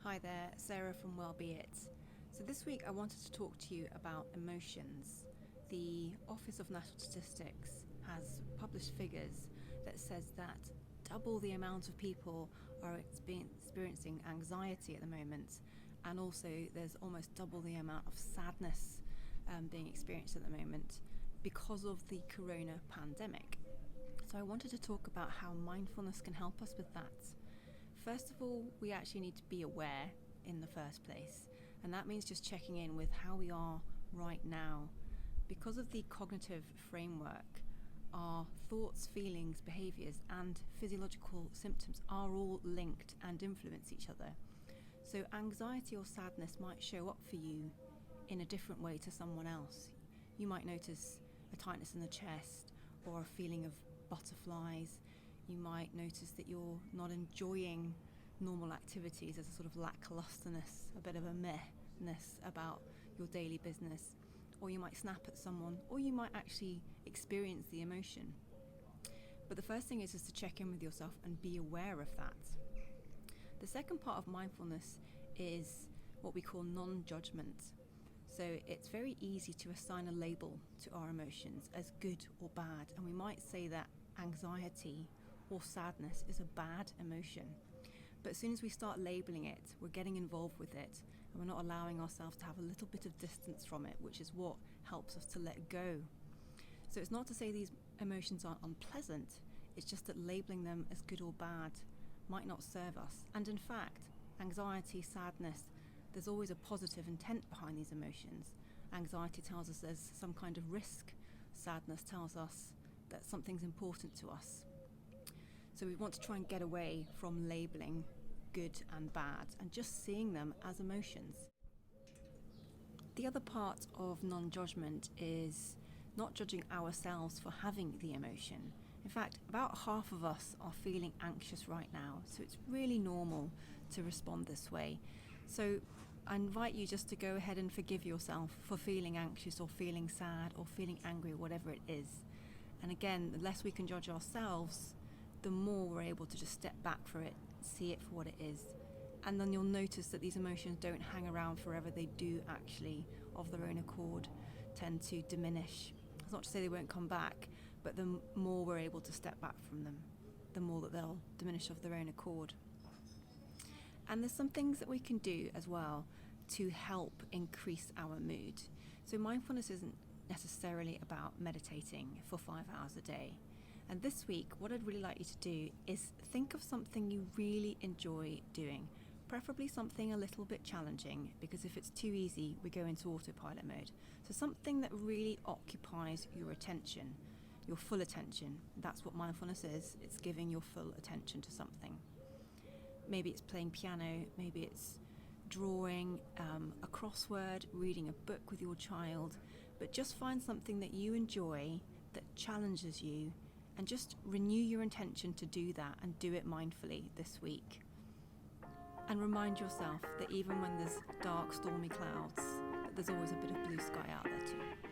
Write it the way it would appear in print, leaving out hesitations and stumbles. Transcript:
Hi there, Sarah from Wellbeit. So this week I wanted to talk to you about emotions. The Office of National Statistics has published figures that says that double the amount of people are experiencing anxiety at the moment, and also there's almost double the amount of sadness being experienced at the moment because of the corona pandemic. So I wanted to talk about how mindfulness can help us with that. First of all, we actually need to be aware in the first place, and that means just checking in with how we are right now. Because of the cognitive framework, our thoughts, feelings, behaviours and physiological symptoms are all linked and influence each other. So anxiety or sadness might show up for you in a different way to someone else. You might notice a tightness in the chest or a feeling of butterflies. You might notice that you're not enjoying normal activities. There's a sort of lacklusterness, a bit of a mehness about your daily business. Or you might snap at someone, or you might actually experience the emotion. But the first thing is to check in with yourself and be aware of that. The second part of mindfulness is what we call non-judgment. So it's very easy to assign a label to our emotions as good or bad, and we might say that anxiety or sadness is a bad emotion. But as soon as we start labeling it, we're getting involved with it, and we're not allowing ourselves to have a little bit of distance from it, which is what helps us to let go. So it's not to say these emotions aren't unpleasant, it's just that labeling them as good or bad might not serve us. And in fact, anxiety, sadness, there's always a positive intent behind these emotions. Anxiety tells us there's some kind of risk. Sadness tells us that something's important to us. So we want to try and get away from labeling good and bad and just seeing them as emotions. The other part of non-judgment is not judging ourselves for having the emotion. In fact, about half of us are feeling anxious right now, so it's really normal to respond this way. So I invite you just to go ahead and forgive yourself for feeling anxious or feeling sad or feeling angry, whatever it is. And again, the less we can judge ourselves, the more we're able to just step back for it, see it for what it is. And then you'll notice that these emotions don't hang around forever. They do actually, of their own accord, tend to diminish. It's not to say they won't come back, but the more we're able to step back from them, the more that they'll diminish of their own accord. And there's some things that we can do as well to help increase our mood. So mindfulness isn't necessarily about meditating for 5 hours a day. And this week, what I'd really like you to do is think of something you really enjoy doing, preferably something a little bit challenging, because if it's too easy, we go into autopilot mode. So something that really occupies your attention, your full attention. That's what mindfulness is. It's giving your full attention to something. Maybe it's playing piano, maybe it's drawing, a crossword, reading a book with your child, but just find something that you enjoy, that challenges you, and just renew your intention to do that and do it mindfully this week. And remind yourself that even when there's dark, stormy clouds, that there's always a bit of blue sky out there too.